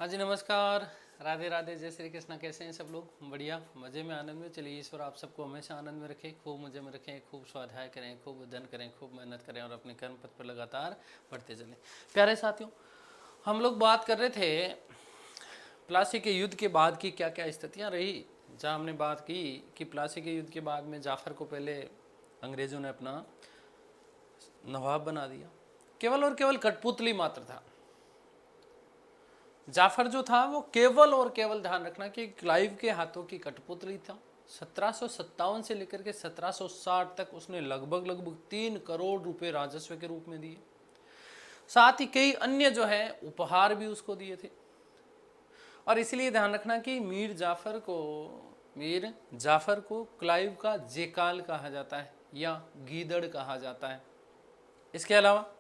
हाँ जी, नमस्कार। राधे राधे, जय श्री कृष्णा। कैसे हैं सब लोग? बढ़िया, मज़े में, आनंद में। चलिए, ईश्वर आप सबको हमेशा आनंद में रखे, खूब मज़े में रखें, खूब स्वाध्याय करें, खूब अध्ययन करें, खूब मेहनत करें और अपने कर्म पथ पर लगातार बढ़ते चलें। प्यारे साथियों, हम लोग बात कर रहे थे प्लासी के युद्ध के बाद की क्या क्या स्थितियाँ रही। जहाँ हमने बात की कि प्लासी के युद्ध के बाद में जाफर को पहले अंग्रेज़ों ने अपना नवाब बना दिया। केवल और केवल कठपुतली मात्र था। जाफर जो था वो केवल और केवल, ध्यान रखना, कि क्लाइव के हाथों की कठपुतली था। 1757 से लेकर के 1760 तक उसने लगभग लगभग 3 करोड़ रुपए राजस्व के रूप में दिए। साथ ही कई अन्य जो है उपहार भी उसको दिए थे। और इसलिए ध्यान रखना कि मीर जाफर को क्लाइव का जेकाल कहा जाता है या गीदड़ कहा जाता है। इसके अलावा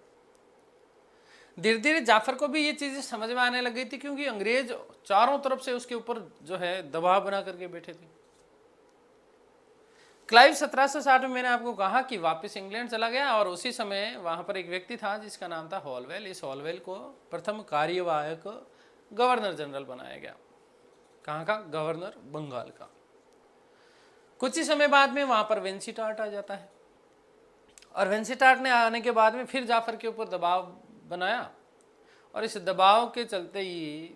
धीरे धीरे जाफर को भी ये चीजें समझ में आने लग गई थी, क्योंकि अंग्रेज चारों तरफ से उसके ऊपर जो है दबाव बना करके बैठे थे। क्लाइव 1760 में मैंने आपको कहा कि वापस इंग्लैंड चला गया और उसी समय वहां पर एक व्यक्ति था जिसका नाम था हॉलवेल। इस हॉलवेल को प्रथम कार्यवाहक गवर्नर जनरल बनाया गया। कहाँ का? गवर्नर, बंगाल का। कुछ ही समय बाद में वहां पर वेंसीटार्ट आ जाता है और वेंसीटार्ट ने आने के बाद में फिर जाफर के ऊपर दबाव बनाया और इस दबाव के चलते ही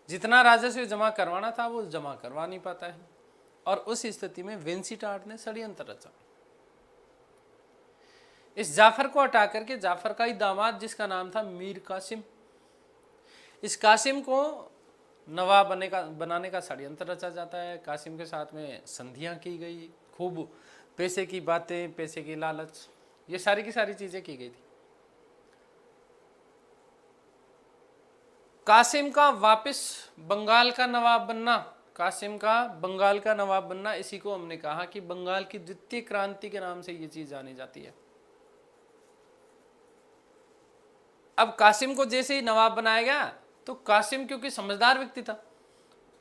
जितना राजस्व जमा करवाना था वो जमा करवा नहीं पाता है। और उस स्थिति में वेंसीटार्ट ने षड्यंत्र रचा। इस जाफर को हटा करके जाफर का ही दामाद, जिसका नाम था मीर कासिम, इस कासिम को नवाब बनाने का षड्यंत्र रचा जाता है। कासिम के साथ में संधियां की गई, खूब पैसे की बातें, पैसे की लालच, ये सारी की सारी चीजें की गई थी। कासिम का वापस बंगाल का नवाब बनना, कासिम का बंगाल का नवाब बनना, इसी को हमने कहा कि बंगाल की द्वितीय क्रांति के नाम से ये चीज जानी जाती है। अब कासिम को जैसे ही नवाब बनाया गया तो कासिम क्योंकि समझदार व्यक्ति था,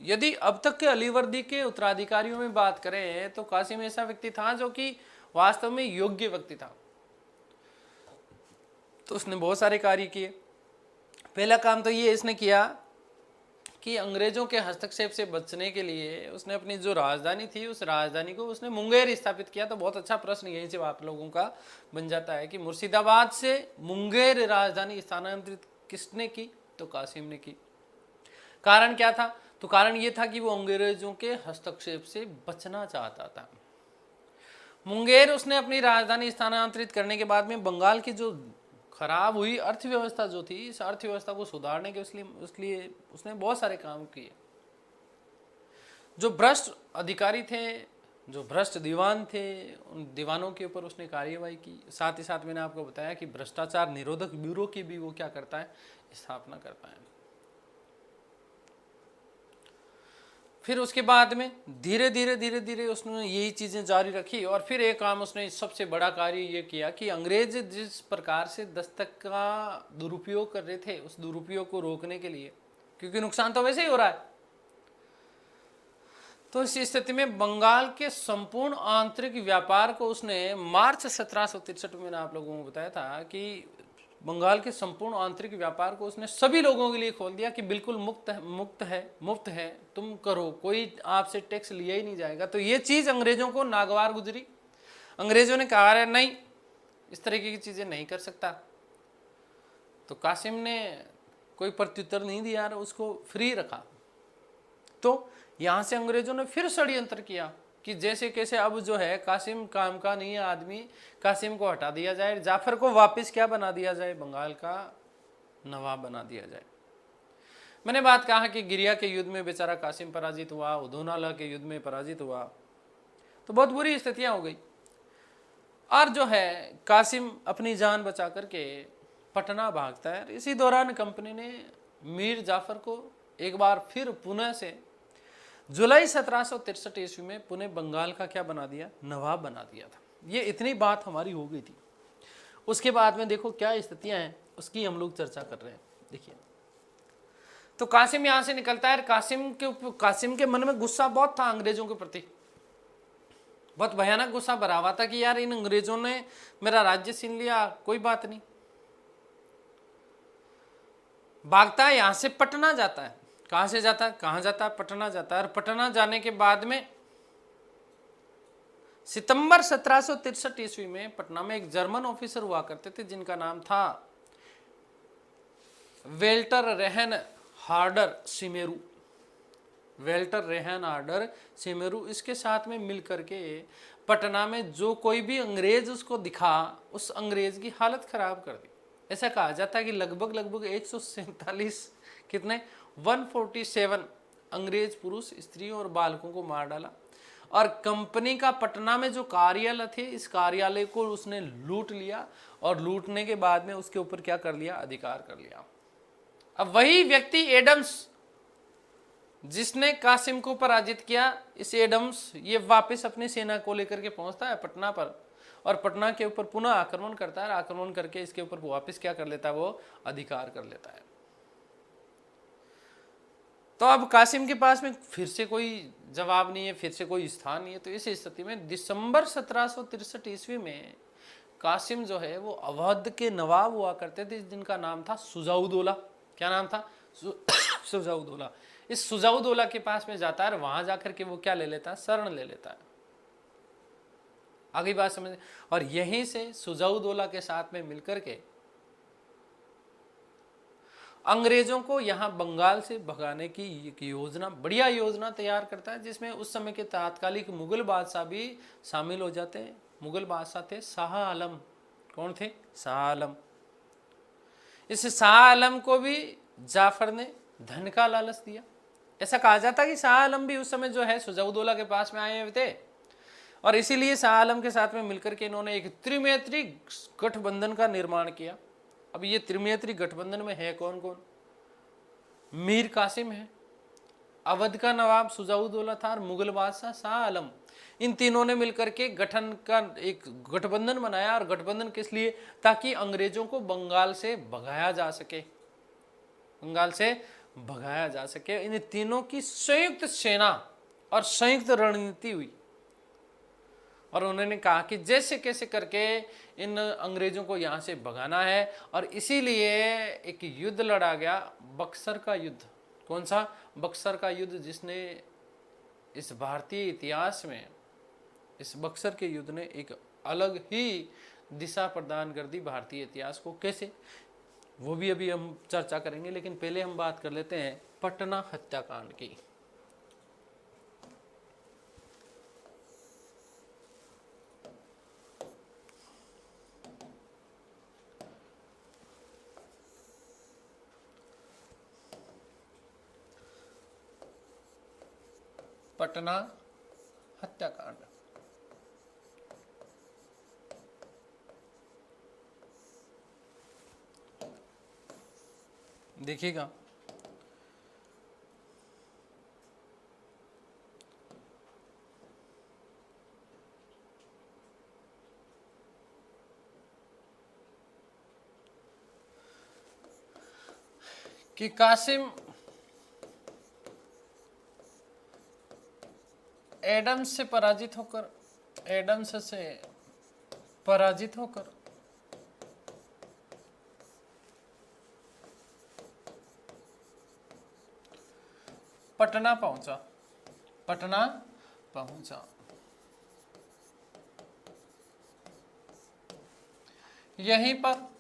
यदि अब तक के अलीवर्दी के उत्तराधिकारियों में बात करें तो कासिम ऐसा व्यक्ति था जो कि वास्तव में योग्य व्यक्ति था। तो उसने बहुत सारे कार्य किए। पहला काम तो ये इसने किया कि अंग्रेजों के हस्तक्षेप से बचने के लिए उसने अपनी जो राजधानी थी उस राजधानी को उसने मुंगेर स्थापित किया। तो बहुत अच्छा प्रश्न यहीं से आप लोगों का बन जाता है कि मुर्शिदाबाद से मुंगेर राजधानी स्थानांतरित किसने की? तो कासिम ने की। कारण क्या था? तो कारण ये था कि वो अंग्रेजों के हस्तक्षेप से बचना चाहता था। मुंगेर उसने अपनी राजधानी स्थानांतरित करने के बाद में बंगाल की जो खराब हुई अर्थव्यवस्था जो थी, इस अर्थव्यवस्था को सुधारने के उसलिए उसने बहुत सारे काम किए। जो भ्रष्ट अधिकारी थे, जो भ्रष्ट दीवान थे, उन दीवानों के ऊपर उसने कार्यवाही की। साथ ही साथ मैंने आपको बताया कि भ्रष्टाचार निरोधक ब्यूरो की भी वो क्या करता है? स्थापना करता है। फिर उसके बाद में धीरे धीरे उसने यही चीज़ें जारी रखी और फिर एक काम उसने सबसे बड़ा कार्य ये किया कि अंग्रेज जिस प्रकार से दस्तक का दुरुपयोग कर रहे थे, उस दुरुपयोग को रोकने के लिए, क्योंकि नुकसान तो वैसे ही हो रहा है, तो इस स्थिति में बंगाल के संपूर्ण आंतरिक व्यापार को उसने मार्च 1763 में, मैंने आप लोगों को बताया था कि बंगाल के संपूर्ण आंतरिक व्यापार को उसने सभी लोगों के लिए खोल दिया कि बिल्कुल मुफ्त है, तुम करो, कोई आपसे टैक्स लिया ही नहीं जाएगा। तो ये चीज अंग्रेजों को नागवार गुजरी। अंग्रेजों ने कहा है नहीं, इस तरीके की चीजें नहीं कर सकता। तो कासिम ने कोई प्रत्युत्तर नहीं दिया, उसको फ्री रखा। तो यहां से अंग्रेजों ने फिर षड्यंत्र किया कि जैसे कैसे अब जो है कासिम काम का नहीं है आदमी, कासिम को हटा दिया जाए, जाफर को वापस क्या बना दिया जाए? बंगाल का नवाब बना दिया जाए। मैंने बात कहा कि गिरिया के युद्ध में बेचारा कासिम पराजित हुआ, उधोनाला के युद्ध में पराजित हुआ, तो बहुत बुरी स्थितियां हो गई। और जो है कासिम अपनी जान बचा करके पटना भागता है। इसी दौरान कंपनी ने मीर जाफर को एक बार फिर पुणे से जुलाई 1763 ईस्वी में पुणे बंगाल का क्या बना दिया? नवाब बना दिया था। ये इतनी बात हमारी हो गई थी। उसके बाद में देखो क्या स्थितियां हैं, उसकी हम लोग चर्चा कर रहे हैं। देखिए, तो कासिम यहां से निकलता है। कासिम के मन में गुस्सा बहुत था अंग्रेजों के प्रति, बहुत भयानक गुस्सा भरा हुआ था कि यार इन अंग्रेजों ने मेरा राज्य छीन लिया, कोई बात नहीं, भागता है, यहां से पटना जाता है। कहां से जाता है, कहां जाता है, पटना जाता है। और पटना जाने के बाद में सितंबर 1763 ईस्वी में पटना में एक जर्मन ऑफिसर हुआ करते थे जिनका नाम था वेल्टर रेहन हार्डर सिमेरू। वेल्टर रेहन हार्डर सिमेरू इसके साथ में मिलकर के पटना में जो कोई भी अंग्रेज उसको दिखा, उस अंग्रेज की हालत खराब कर दी। ऐसा कहा जाता है कि लगभग 147 कितने 147 अंग्रेज पुरुष, स्त्रियों और बालकों को मार डाला। और कंपनी का पटना में जो कार्यालय थे, इस कार्यालय को उसने लूट लिया और लूटने के बाद में उसके ऊपर क्या कर लिया, अधिकार कर लिया। अब वही व्यक्ति एडम्स जिसने कासिम को पराजित किया, इस एडम्स ये वापस अपनी सेना को लेकर के पहुंचता है पटना पर और पटना के ऊपर पुनः आक्रमण करता है। आक्रमण करके इसके ऊपर वापस क्या कर लेता है, वो अधिकार कर लेता है। तो अब कासिम के पास में फिर से कोई जवाब नहीं है, फिर से कोई स्थान नहीं है। तो इस स्थिति में दिसंबर 1763 ईस्वी में कासिम जो है वो अवध के नवाब हुआ करते थे जिनका नाम था सुजाउदौला। क्या नाम था, सुजाउदौला। इस सुजाउदौला के पास में जाता है और वहां जाकर के वो क्या ले लेता है, शरण ले लेता है। आगे बात समझ। और यहीं से सुजाउदौला के साथ में मिलकर के अंग्रेजों को यहां बंगाल से भगाने की एक योजना, बढ़िया योजना तैयार करता है, जिसमें उस समय के तात्कालिक मुगल बादशाह भी शामिल हो जाते हैं। मुगल बादशाह थे शाह आलम। कौन थे, शाह आलम। इस शाह आलम को भी जाफर ने धन का लालच दिया। ऐसा कहा जाता है कि शाह आलम भी उस समय जो है सुजाउदौला के पास में आए हुए थे और इसीलिए शाह आलम के साथ में मिलकर के इन्होंने एक त्रिमेत्री गठबंधन का निर्माण किया। अब ये त्रिमेत्री गठबंधन में है कौन कौन, मीर कासिम है, अवध का नवाब सुजाउदौला था और मुगल बादशाह शाह आलम। इन तीनों ने मिलकर के गठन का एक गठबंधन बनाया। और गठबंधन किस लिए, ताकि अंग्रेजों को बंगाल से भगाया जा सके, बंगाल से भगाया जा सके। इन तीनों की संयुक्त सेना और संयुक्त रणनीति हुई और उन्होंने कहा कि जैसे कैसे करके इन अंग्रेजों को यहाँ से भगाना है। और इसीलिए एक युद्ध लड़ा गया, बक्सर का युद्ध। कौन सा, बक्सर का युद्ध, जिसने इस भारतीय इतिहास में, इस बक्सर के युद्ध ने एक अलग ही दिशा प्रदान कर दी भारतीय इतिहास को। कैसे, वो भी अभी हम चर्चा करेंगे, लेकिन पहले हम बात कर लेते हैं पटना हत्याकांड की। पटना हत्याकांड। देखिएगा, कि कासिम एडम्स से पराजित होकर, एडम्स से पराजित होकर पटना पहुंचा, पटना पहुंचा। यहीं पर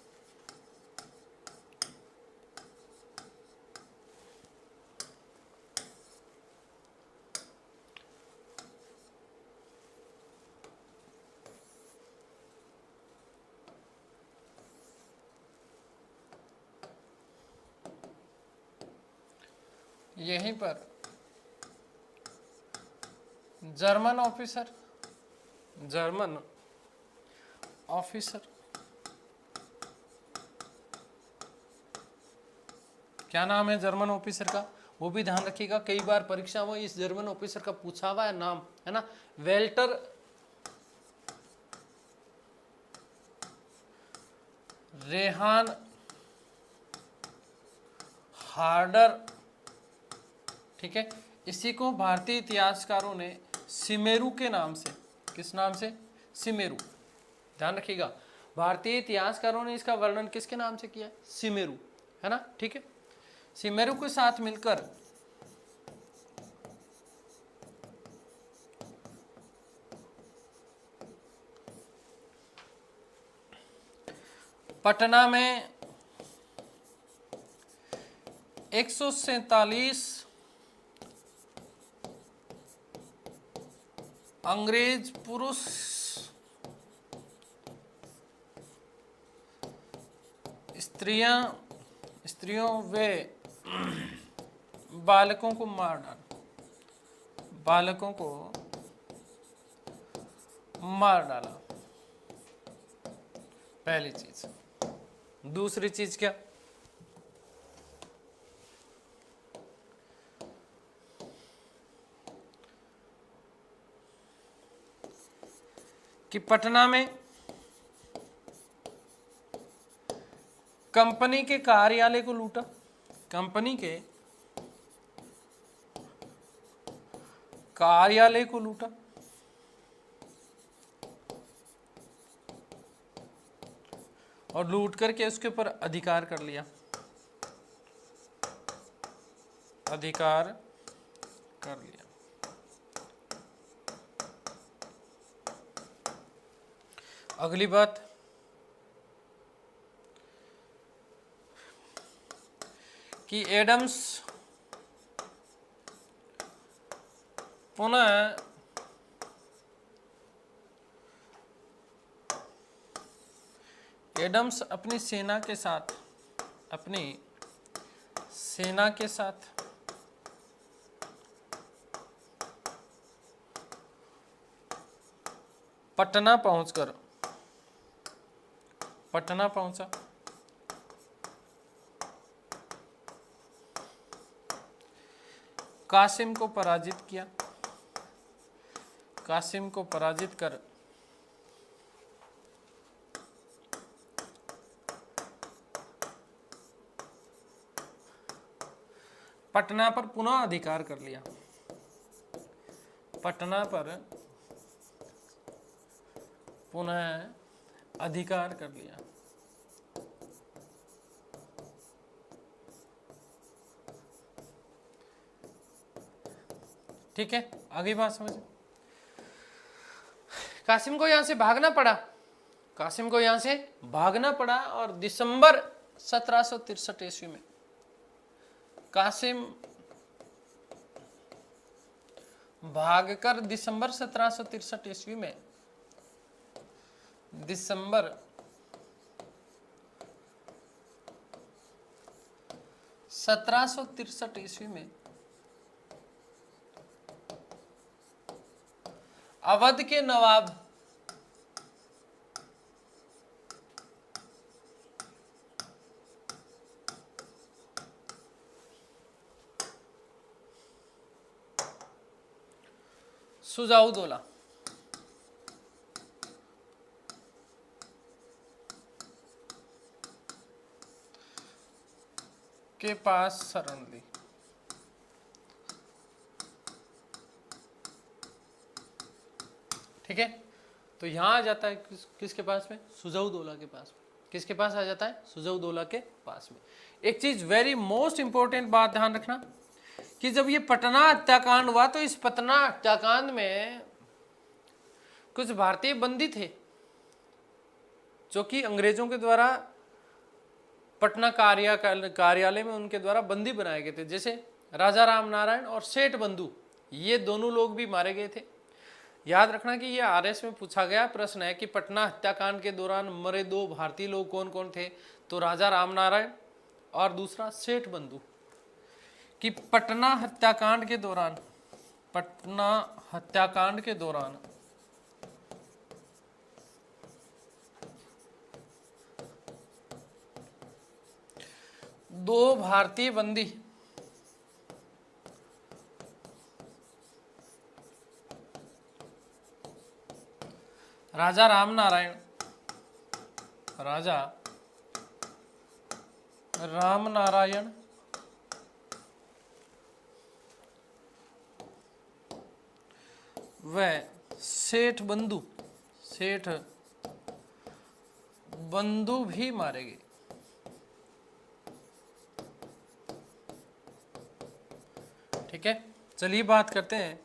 यहीं पर जर्मन ऑफिसर, जर्मन ऑफिसर, क्या नाम है जर्मन ऑफिसर का, वो भी ध्यान रखिएगा। कई बार परीक्षा में इस जर्मन ऑफिसर का पूछा हुआ है नाम, है ना, वेल्टर रेहान हार्डर। ठीक है, इसी को भारतीय इतिहासकारों ने सिमेरू के नाम से, किस नाम से, सिमेरू, ध्यान रखिएगा। भारतीय इतिहासकारों ने इसका वर्णन किसके नाम से किया है, सिमेरू, है ना। ठीक है, सिमेरु के साथ मिलकर पटना में 147 अंग्रेज पुरुष स्त्रियों व बालकों को मार डाला, बालकों को मार डाला। पहली चीज। दूसरी चीज क्या? कि पटना में कंपनी के कार्यालय को लूटा, कंपनी के कार्यालय को लूटा और लूट करके उसके ऊपर अधिकार कर लिया, अधिकार कर लिया। अगली बात कि एडम्स पुनः एडम्स अपनी सेना के साथ पटना पहुंचा। कासिम को पराजित किया, कासिम को पराजित कर पटना पर पुनः अधिकार कर लिया, पटना पर पुनः अधिकार कर लिया। ठीक है, आगे बात समझे। कासिम को यहां से भागना पड़ा, कासिम को यहां से भागना पड़ा और दिसंबर 1763 ईस्वी में कासिम भागकर दिसंबर 1763 ईस्वी में दिसंबर 1763 ईस्वी में अवध के नवाब सुजाउदौला के पास शरण ली। ठीक है, तो यहां आ जाता है किसके पास में? सुजाउदौला के पास में। किसके पास आ जाता है? सुजाउदौला के पास में। एक चीज वेरी मोस्ट इंपॉर्टेंट बात ध्यान रखना कि जब ये पटना हत्याकांड हुआ तो इस पटना हत्याकांड में कुछ भारतीय बंदी थे जो कि अंग्रेजों के द्वारा पटना कार्यालय में उनके द्वारा बंदी बनाए गए थे, जैसे राजा राम नारायण और सेठ बंधु, ये दोनों लोग भी मारे गए थे। याद रखना कि ये आरएस में पूछा गया प्रश्न है कि पटना हत्याकांड के दौरान मरे दो भारतीय लोग कौन कौन थे? तो राजा राम नारायण और दूसरा सेठ बंधु। कि पटना हत्याकांड के दौरान दो भारतीय बंदी राजा राम नारायण व सेठ बंधु भी मारे गए। ठीक है, चलिए बात करते हैं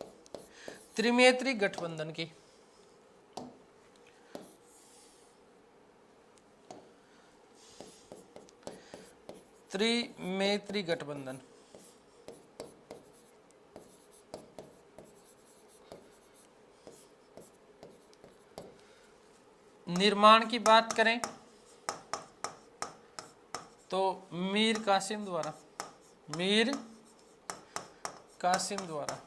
त्रिनेत्री गठबंधन की। त्रिनेत्री गठबंधन, निर्माण की बात करें तो मीर कासिम द्वारा, मीर कासिम द्वारा।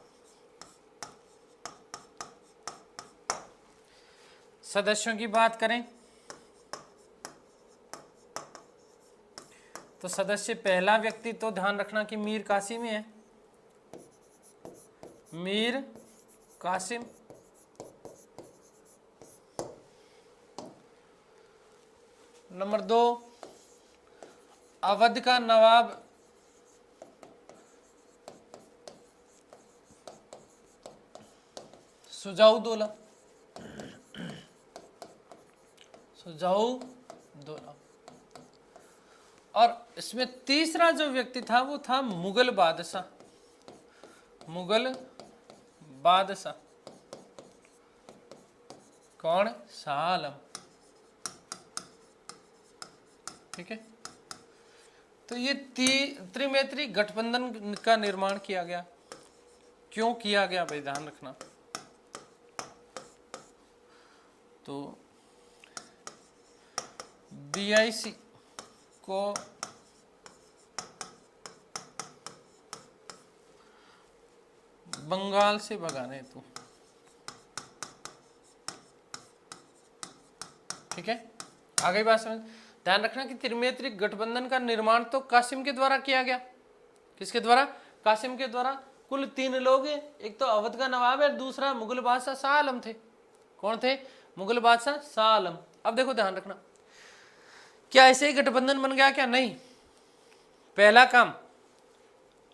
सदस्यों की बात करें तो सदस्य पहला व्यक्ति तो ध्यान रखना कि मीर कासिम ही है, मीर कासिम। नंबर 2, अवध का नवाब सुजाउद्दौला, सुजाउद्दौला। और इसमें तीसरा जो व्यक्ति था वो था मुगल बादशाह, मुगल बादशाह। कौन? शाह आलम। ठीक है, तो ये त्रिनेत्री गठबंधन का निर्माण किया गया। क्यों किया गया भाई, ध्यान रखना। तो BIC को बंगाल से भगाने हेतु, ठीक है, आगे बात समझ। ध्यान रखना कि त्रिनेत्री गठबंधन का निर्माण तो कासिम के द्वारा किया गया। किसके द्वारा? कासिम के द्वारा। कुल 3 लोग हैं, एक तो अवध का नवाब है, दूसरा मुगल बादशाह शाह आलम थे। कौन थे? मुगल बादशाह शाह आलम। अब देखो ध्यान रखना, क्या ऐसे ही गठबंधन बन गया? क्या नहीं। पहला काम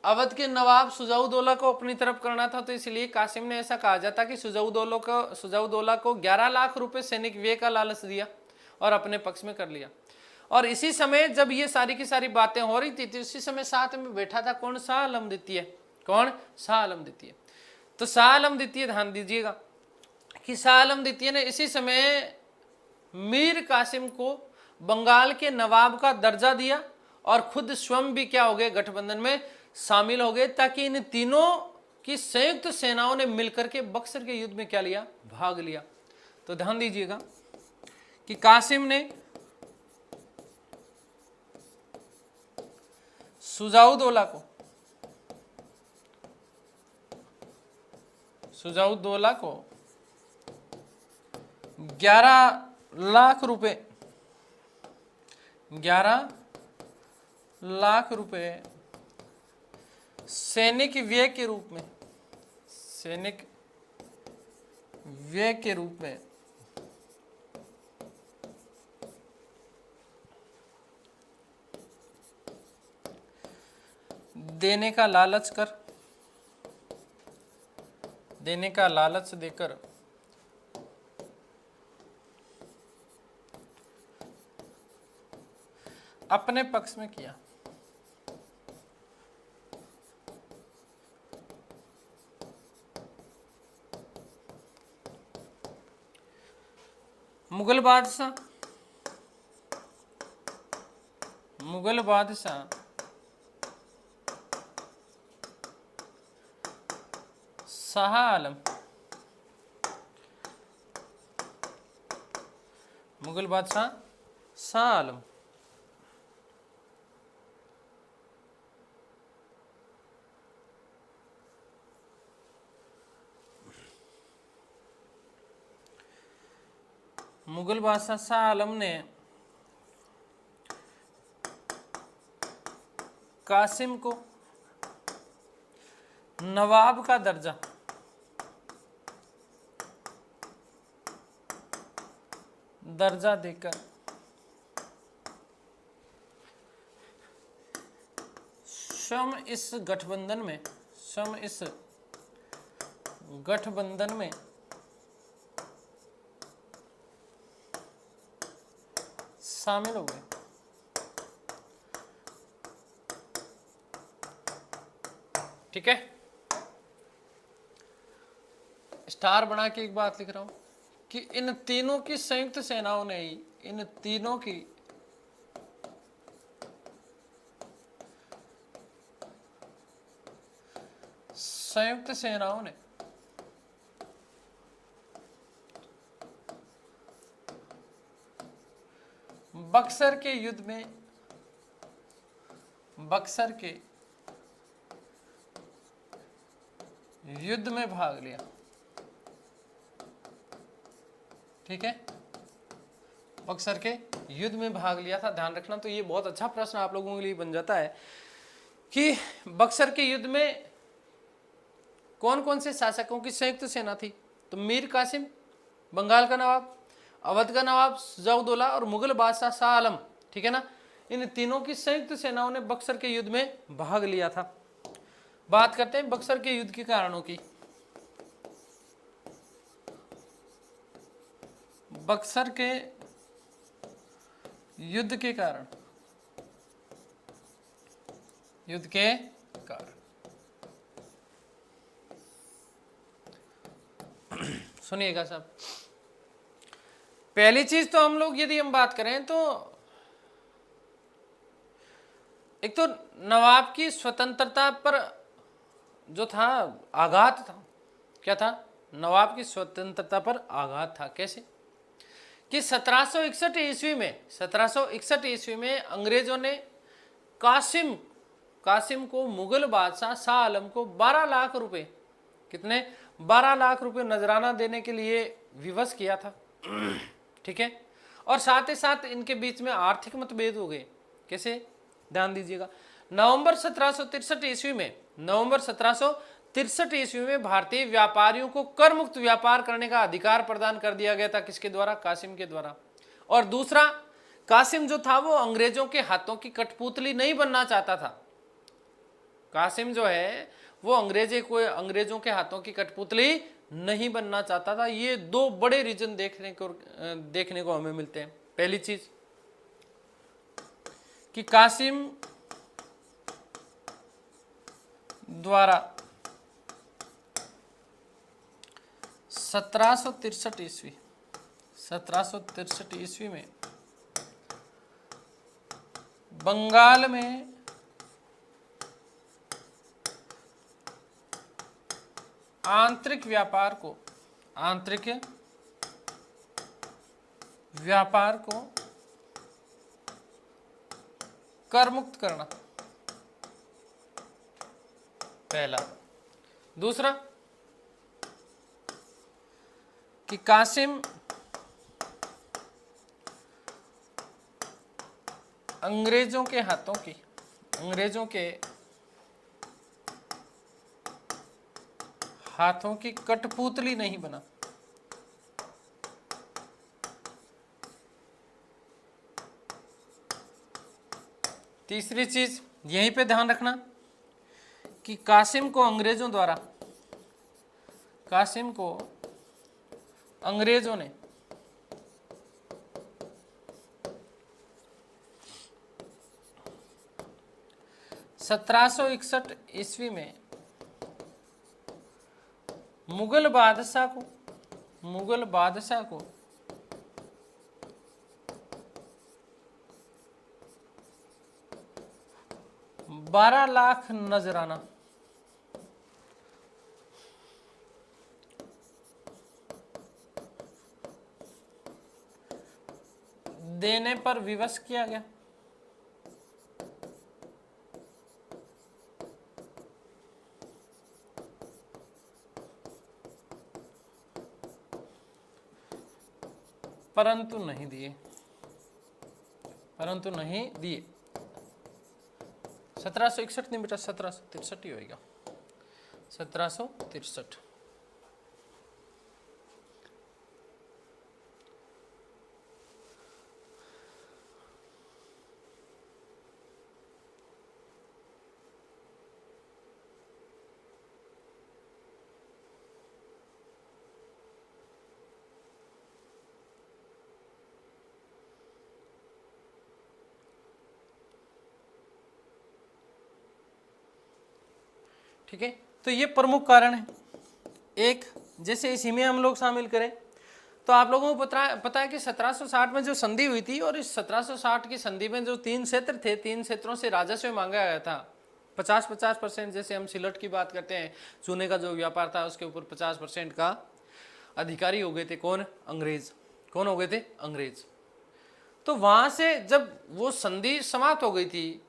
अवध के नवाब सुजाउद्दौला को अपनी तरफ करना था, तो इसलिए कासिम ने ऐसा कहा जाता कि सुजाउद्दौला को 11 लाख रुपए सैनिक व्यय का लालच दिया और अपने पक्ष में कर लिया। और इसी समय जब ये सारी की सारी बातें हो रही थी तो इसी समय साथ में बैठा था कौन? शाह आलम द्वितीय। कौन? शाह आलम द्वितीय। तो शाह आलम द्वितीय, ध्यान दीजिएगा कि शाह आलम द्वितीय ने इसी समय मीर कासिम को बंगाल के नवाब का दर्जा दिया और खुद स्वयं भी क्या हो गए? गठबंधन में शामिल हो गए, ताकि इन तीनों की संयुक्त सेनाओं ने मिलकर के बक्सर के युद्ध में क्या लिया? भाग लिया। तो ध्यान दीजिएगा कि कासिम ने सुजाउद्दौला को 11 लाख रुपए, 11 लाख रुपए सैनिक व्यय के रूप में, सैनिक व्यय के रूप में देने का लालच देकर अपने पक्ष में किया। मुगल बादशाह शाह आलम, मुगल बादशाह शाह आलम मुगल बादशाह शाह आलम ने कासिम को नवाब का दर्जा देकर स्वयं इस गठबंधन में शामिल हो गए। ठीक है, स्टार बना के एक बात लिख रहा हूं कि इन तीनों की संयुक्त सेनाओं ने ही, इन तीनों की संयुक्त सेनाओं ने बक्सर के युद्ध में, बक्सर के युद्ध में भाग लिया। ठीक है, बक्सर के युद्ध में भाग लिया था, ध्यान रखना। तो ये बहुत अच्छा प्रश्न आप लोगों के लिए बन जाता है कि बक्सर के युद्ध में कौन कौन से शासकों की संयुक्त सेना थी। तो मीर कासिम बंगाल का नवाब, अवध का नवाब जौदुल्ला और मुगल बादशाह शाह आलम, ठीक है ना, इन तीनों की संयुक्त सेनाओं ने बक्सर के युद्ध में भाग लिया था। बात करते हैं बक्सर के युद्ध के कारणों की। बक्सर के युद्ध के कारण, युद्ध के कारण सुनिएगा साहब। पहली चीज तो हम लोग यदि हम बात करें तो एक तो नवाब की स्वतंत्रता पर जो था आघात था। क्या था? नवाब की स्वतंत्रता पर आघात था। कैसे कि 1761 ईस्वी में, 1761 ईस्वी में अंग्रेजों ने कासिम को, मुगल बादशाह शाह आलम को 12 लाख रुपए, कितने? 12 लाख रुपए नजराना देने के लिए विवश किया था। ठीक है, और साथ ही साथ इनके बीच में आर्थिक मतभेद हो गए। कैसे? ध्यान दीजिएगा। नवंबर 1763 ईस्वी में, नवंबर 1763 ईस्वी में भारतीय व्यापारियों को कर मुक्त व्यापार करने का अधिकार प्रदान कर दिया गया था। किसके द्वारा? कासिम के द्वारा। और दूसरा, कासिम जो था वो अंग्रेजों के हाथों की कठपुतली नहीं बनना चाहता था। कासिम जो है वो अंग्रेजों के हाथों की कठपुतली नहीं बनना चाहता था। ये दो बड़े रीजन देखने को हमें मिलते हैं। पहली चीज कि कासिम द्वारा 1763 ईस्वी में बंगाल में आंतरिक व्यापार को कर मुक्त करना, पहला। दूसरा कि कासिम अंग्रेजों के हाथों की कठपुतली नहीं बना। तीसरी चीज यहीं पे ध्यान रखना कि कासिम को अंग्रेजों ने 1761 ईस्वी में मुगल बादशाह को 12 लाख नजराना देने पर विवश किया गया। परंतु नहीं दिए 1761 नहीं बेटा, 1763 ही होगा। 1763। ठीक है, तो ये प्रमुख कारण है। एक जैसे इसी में हम लोग शामिल करें तो आप लोगों को पता है कि 1760 में जो संधि हुई थी और इस 1760 की संधि में जो 3 क्षेत्र थे, 3 क्षेत्रों से राजस्व मांगा गया था 50-50%। जैसे हम सिलट की बात करते हैं, चूने का जो व्यापार था उसके ऊपर 50% का अधिकारी हो गए थे कौन? अंग्रेज। कौन हो गए थे? अंग्रेज। तो वहां से जब वो संधि समाप्त हो गई थी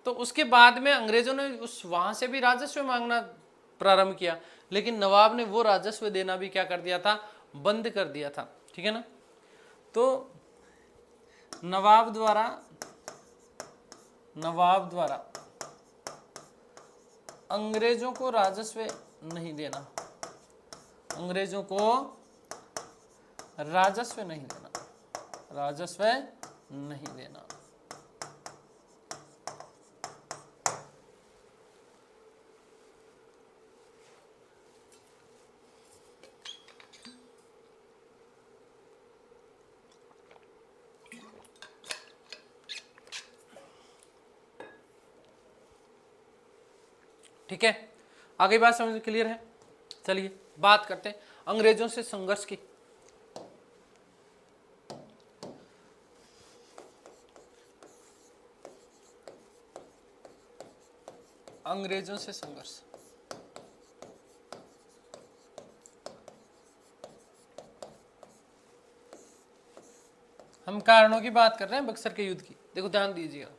तो उसके बाद में अंग्रेजों ने उस वहां से भी राजस्व मांगना प्रारंभ किया, लेकिन नवाब ने वो राजस्व देना भी क्या कर दिया था? बंद कर दिया था। ठीक है ना। तो नवाब द्वारा अंग्रेजों को राजस्व नहीं देना, अंग्रेजों को राजस्व नहीं देना, राजस्व नहीं देना। ठीक है, आगे बात समझ क्लियर है। चलिए बात करते हैं अंग्रेजों से संघर्ष की। अंग्रेजों से संघर्ष, हम कारणों की बात कर रहे हैं बक्सर के युद्ध की। देखो ध्यान दीजिएगा,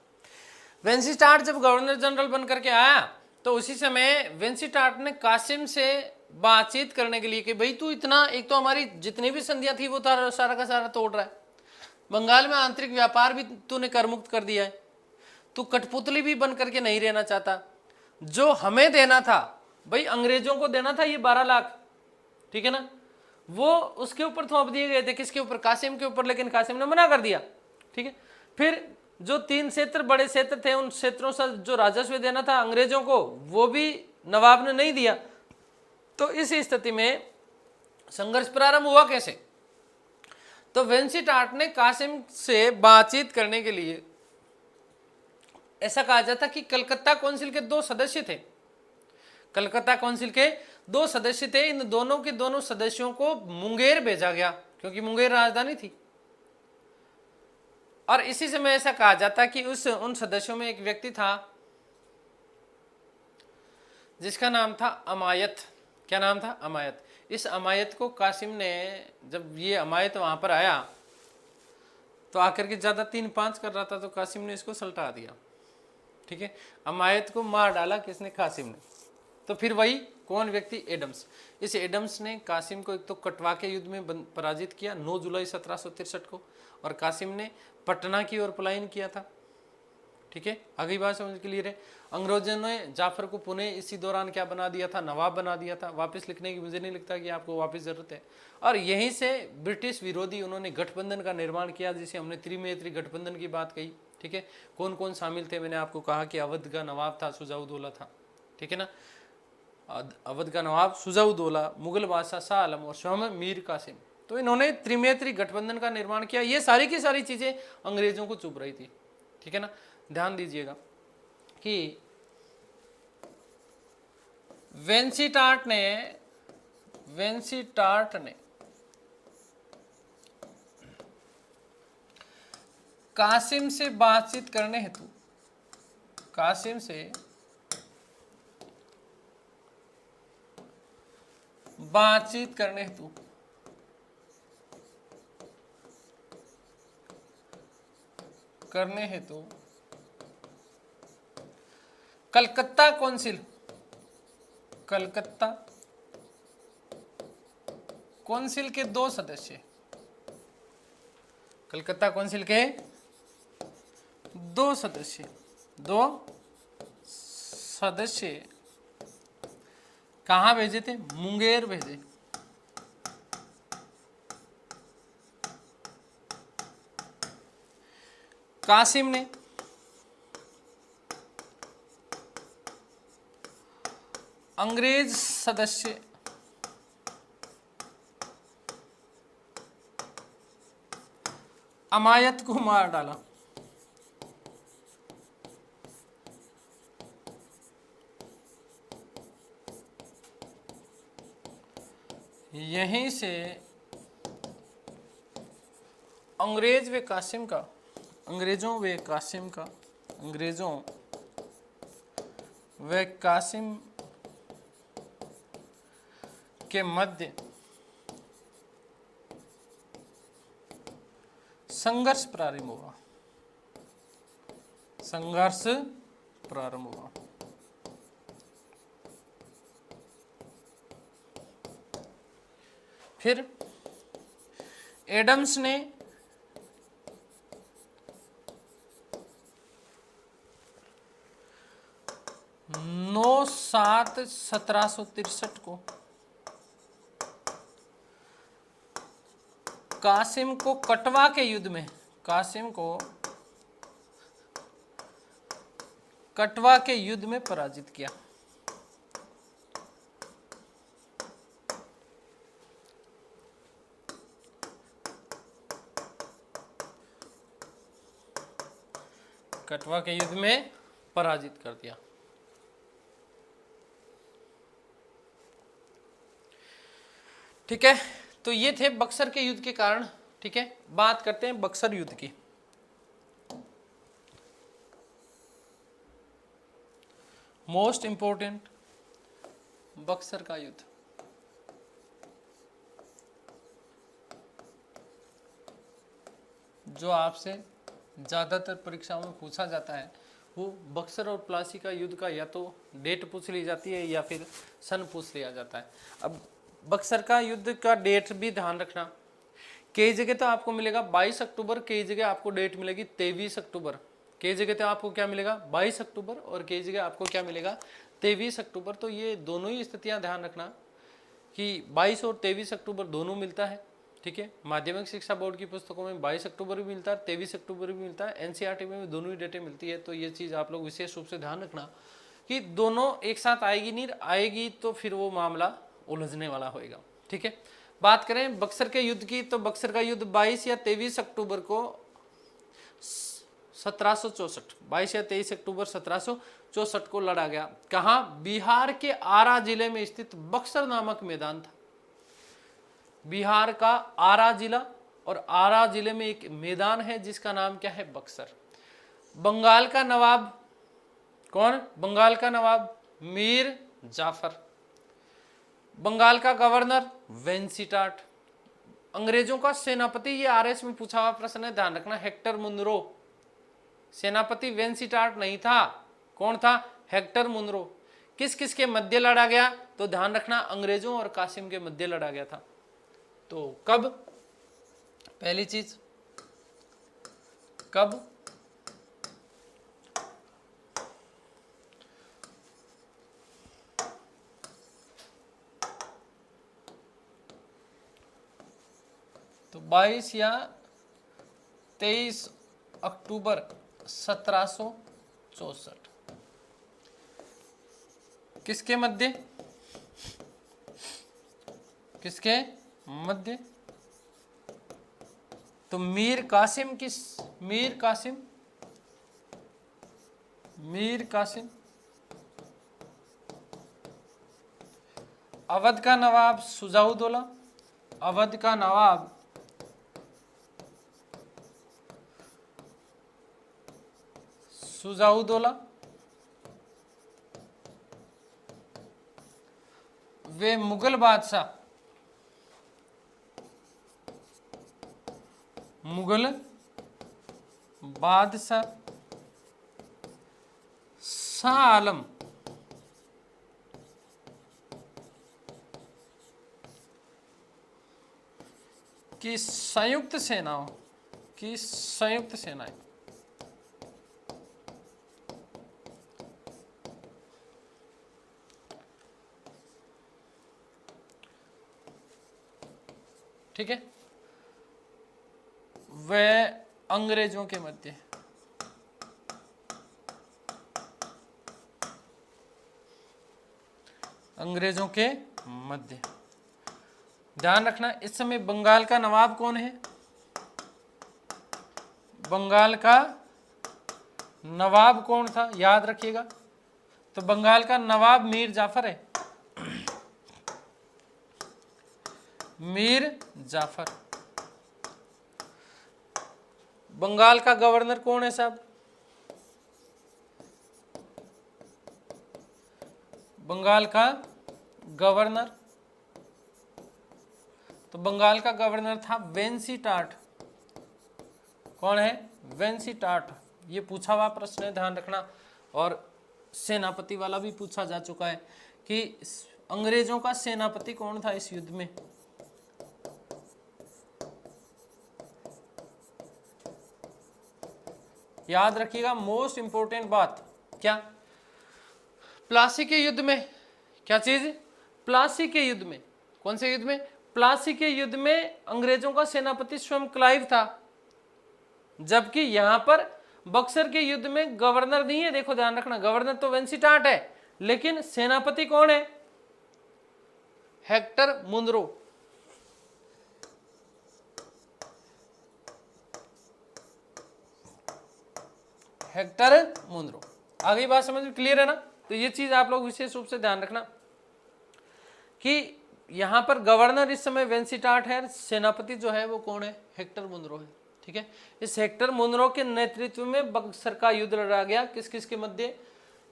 वेंसीटार्ट जब गवर्नर जनरल बन करके आया तो उसी समय वेंसीटार्ट ने कासिम से बातचीत करने के लिए कि भाई तू इतना, एक तो हमारी जितनी भी संधियां थी वो सारा का सारा तोड़ रहा है, बंगाल में आंतरिक व्यापार भी तूने कर मुक्त कर दिया है, तू कठपुतली भी बन करके नहीं रहना चाहता। जो हमें देना था भाई, अंग्रेजों को देना था ये 12 लाख, ठीक है ना, वो उसके ऊपर थोप दिए गए थे। किसके ऊपर? कासिम के ऊपर, लेकिन कासिम ने मना कर दिया। ठीक है, फिर जो 3 क्षेत्र बड़े क्षेत्र थे उन क्षेत्रों से जो राजस्व देना था अंग्रेजों को वो भी नवाब ने नहीं दिया। तो इस स्थिति में संघर्ष प्रारंभ हुआ कैसे? तो वेंसीटार्ट ने कासिम से बातचीत करने के लिए, ऐसा कहा जाता कि कलकत्ता काउंसिल के 2 सदस्य थे, कलकत्ता काउंसिल के 2 सदस्य थे, इन दोनों के दोनों सदस्यों को मुंगेर भेजा गया क्योंकि मुंगेर राजधानी थी। और इसी समय ऐसा कहा जाता कि उन सदस्यों में एक व्यक्ति था जिसका नाम था अमायत। क्या नाम था? अमायत। इस अमायत को कासिम ने, जब ये अमायत वहां पर आया तो आकर के ज्यादा 3-5 कर रहा था तो कासिम ने इसको सल्टा दिया। ठीक है, अमायत को मार डाला किसने? कासिम ने। तो फिर वही कौन व्यक्ति? एडम्स। इस एडम्स ने कासिम को एक तो कटवा के युद्ध में पराजित किया 9 जुलाई 1763 को, और कासिम ने पटना की ओर पलायन किया था। ठीक है, आगे बात समझ क्लियर है। अंग्रेजों ने जाफर को पुणे इसी दौरान क्या बना दिया था? नवाब बना दिया था। वापस लिखने की मुझे नहीं लगता कि आपको वापस जरूरत है। और यहीं से ब्रिटिश विरोधी उन्होंने गठबंधन का निर्माण किया, जिसे हमने त्रिनेत्री गठबंधन की बात कही। ठीक है, कौन कौन शामिल थे? मैंने आपको कहा कि अवध का नवाब था, शुजाउद्दौला था। ठीक है ना, अवध का नवाब शुजाउद्दौला, मुगल बादशाह शाह आलम और स्वयं मीर कासिम। तो इन्होंने त्रिनेत्री गठबंधन का निर्माण किया। ये सारी की सारी चीजें अंग्रेजों को चुभ रही थी। ठीक है ना, ध्यान दीजिएगा कि वेंसीटार्ट ने कासिम से बातचीत करने हेतु, कासिम से बातचीत करने हेतु कलकत्ता काउंसिल के 2 सदस्य, कलकत्ता काउंसिल के 2 सदस्य कहां भेजे थे? मुंगेर भेजे। कासिम ने अंग्रेज सदस्य अमायत को मार डाला। यहीं से अंग्रेजों व कासिम के मध्य संघर्ष प्रारंभ हुआ। फिर एडम्स ने 9/7/1763 को कासिम को कटवा के युद्ध में पराजित किया। कटवा के युद्ध में पराजित कर दिया। ठीक है, तो ये थे बक्सर के युद्ध के कारण। ठीक है, बात करते हैं बक्सर युद्ध की। मोस्ट इंपोर्टेंट बक्सर का युद्ध। जो आपसे ज्यादातर परीक्षाओं में पूछा जाता है वो बक्सर और प्लासी का युद्ध का या तो डेट पूछ ली जाती है या फिर सन पूछ लिया जाता है। अब बक्सर का युद्ध का डेट भी ध्यान रखना। कई जगह तो आपको मिलेगा 22 अक्टूबर, कई जगह आपको डेट मिलेगी 23 अक्टूबर। कई जगह तो आपको क्या मिलेगा 22 अक्टूबर और कई जगह आपको क्या मिलेगा 23 अक्टूबर। तो ये दोनों ही स्थितियां ध्यान रखना कि 22 और 23 अक्टूबर दोनों मिलता है। ठीक है, माध्यमिक शिक्षा बोर्ड की पुस्तकों में 22 अक्टूबर भी मिलता है, 23 अक्टूबर भी मिलता है, एनसीईआरटी में भी दोनों ही डेटें मिलती है। तो ये चीज़ आप लोग विशेष रूप से ध्यान रखना कि दोनों एक साथ आएगी नहीं आएगी तो फिर वो मामला उलझने वाला होगा। ठीक है, बात करें बक्सर के युद्ध की, तो बक्सर का युद्ध 22 या 23 अक्टूबर को 1764, 22 या 23 अक्टूबर 1764 को लड़ा गया। कहाँ? बिहार के आरा जिले में स्थित बक्सर नामक मैदान था। बिहार का आरा जिला, और आरा जिले में एक मैदान है जिसका नाम क्या है? बक्सर। बंगाल का नवाब कौन? बंगाल का नवाब मीर जाफर। बंगाल का गवर्नर वेंसिटाट। अंग्रेजों का सेनापति, ये आरएस में पूछा हुआ प्रश्न है, ध्यान रखना, हेक्टर मुनरो। सेनापति वेंसिटाट नहीं था, कौन था? Hector Munro. किस किस के मध्य लड़ा गया? तो ध्यान रखना, अंग्रेजों और कासिम के मध्य लड़ा गया था। तो कब? पहली चीज कब? तो 22 या 23 अक्टूबर 1764। किसके मध्य? किसके मध्य? तो मीर कासिम अवध का नवाब सुजाउद्दौला, अवध का नवाब सुजाउद्दौला, वे मुगल बादशाह शाह आलम की संयुक्त सेनाएं ठीक है, वह अंग्रेजों के मध्य ध्यान रखना। इस समय बंगाल का नवाब कौन है? बंगाल का नवाब कौन था? याद रखिएगा, तो बंगाल का नवाब मीर जाफर है। मीर जाफर। बंगाल का गवर्नर कौन है साहब? बंगाल का गवर्नर, तो बंगाल का गवर्नर था वेंसी टाट। कौन है? वेंसी टाट। ये पूछा हुआ प्रश्न है, ध्यान रखना। और सेनापति वाला भी पूछा जा चुका है कि अंग्रेजों का सेनापति कौन था इस युद्ध में। याद रखिएगा, मोस्ट इंपोर्टेंट बात क्या, प्लासी के युद्ध में, क्या चीज, प्लासी के युद्ध में, कौन से युद्ध में, प्लासी के युद्ध में अंग्रेजों का सेनापति स्वयं क्लाइव था, जबकि यहां पर बक्सर के युद्ध में गवर्नर नहीं है। देखो ध्यान रखना, गवर्नर तो वेंसी टाट है, लेकिन सेनापति कौन है? Hector Munro. Hector Munro. आगे बात समझ में क्लियर है ना? तो ये चीज आप लोग विशेष रूप से ध्यान रखना कि यहां पर गवर्नर इस समय वेंसी टाट है, सेनापति जो है वो कौन है? हेक्टर मुनरो है। ठीक है, इस हेक्टर मुनरो के नेतृत्व में बक्सर का युद्ध लड़ा गया। किस किस के मध्य?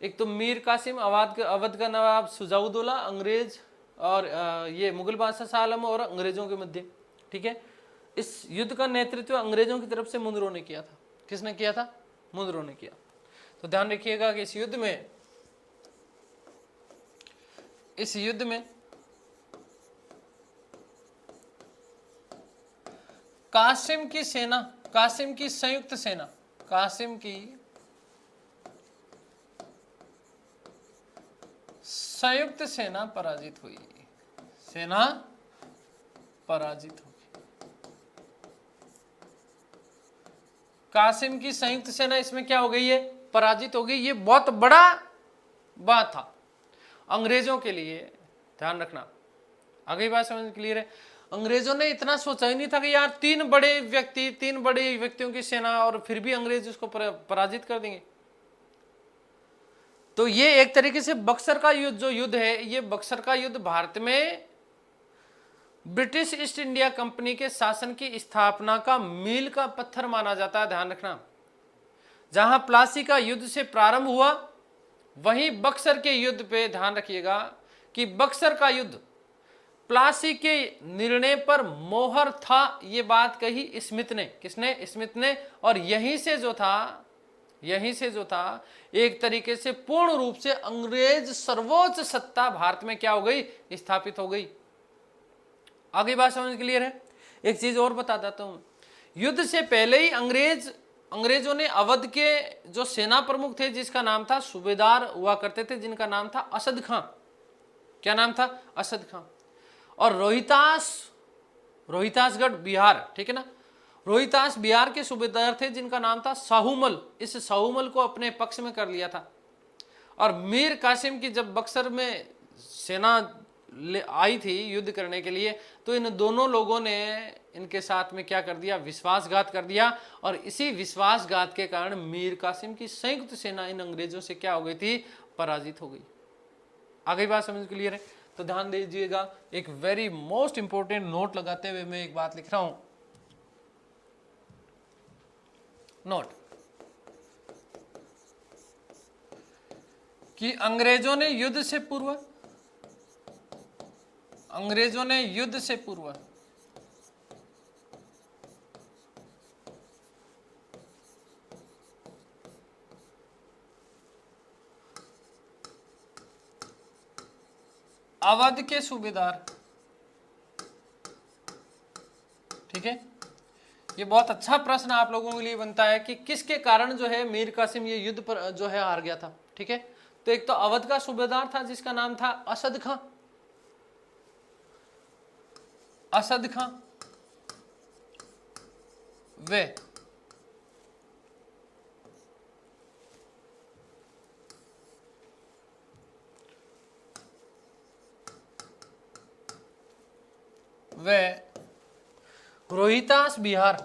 एक तो मीर कासिम, अवध का नवाब सुजाउद्दौला, अंग्रेज और ये मुगल बादशाह शाह आलम और अंग्रेजों के मध्य। ठीक है, इस युद्ध का नेतृत्व अंग्रेजों की तरफ से मुनरो ने किया था। किसने किया था? मुनरो ने किया। तो ध्यान रखिएगा कि इस युद्ध में कासिम की सेना, कासिम की संयुक्त सेना, कासिम की संयुक्त सेना पराजित हुई। सेना पराजित हो गई। कासिम की संयुक्त सेना इसमें क्या हो गई है? पराजित हो गई। ये बहुत बड़ा बात था अंग्रेजों के लिए, ध्यान रखना। आगे बात समझ क्लियर है? अंग्रेजों ने इतना सोचा ही नहीं था कि यार तीन बड़े व्यक्तियों की सेना और फिर भी अंग्रेज उसको पराजित कर देंगे। तो ये एक तरीके से बक्सर का युद्ध जो युद्ध है, ये बक्सर का युद्ध भारत में ब्रिटिश ईस्ट इंडिया कंपनी के शासन की स्थापना का मील का पत्थर माना जाता है। ध्यान रखना, जहां प्लासी का युद्ध से प्रारंभ हुआ, वहीं बक्सर के युद्ध पे ध्यान रखिएगा कि बक्सर का युद्ध प्लासी के निर्णय पर मोहर था। ये बात कही स्मिथ ने। किसने? स्मिथ ने। और यहीं से जो था एक तरीके से पूर्ण रूप से अंग्रेज सर्वोच्च सत्ता भारत में क्या हो गई? स्थापित हो गई। आगे बात समझ क्लियर है? एक चीज और बता देता हूं, युद्ध से पहले ही अंग्रेजों ने अवध के जो सेना प्रमुख थे, जिसका नाम था, सूबेदार हुआ करते थे, जिनका नाम था असद खां। क्या नाम था? असद खां। और रोहितासगढ़ बिहार, ठीक है ना, रोहितास बिहार के सूबेदार थे, जिनका नाम था साहूमल। इस साहूमल को अपने पक्ष में कर लिया था। और मीर कासिम की जब बक्सर में सेना आई थी युद्ध करने के लिए, तो इन दोनों लोगों ने इनके साथ में क्या कर दिया? विश्वासघात कर दिया। और इसी विश्वासघात के कारण मीर कासिम की संयुक्त सेना इन अंग्रेजों से क्या हो गई थी? पराजित हो गई। आगे बात समझ क्लियर है? तो ध्यान दीजिएगा, एक वेरी मोस्ट इंपोर्टेंट नोट लगाते हुए मैं एक बात लिख रहा हूं। नोट कि अंग्रेजों ने युद्ध से पूर्व अवध के सूबेदार, ठीक है, ये बहुत अच्छा प्रश्न आप लोगों के लिए बनता है कि किसके कारण जो है मीर कासिम ये युद्ध पर जो है हार गया था। ठीक है, तो एक तो अवध का सूबेदार था जिसका नाम था असद खां। असद खां वे रोहितास बिहार,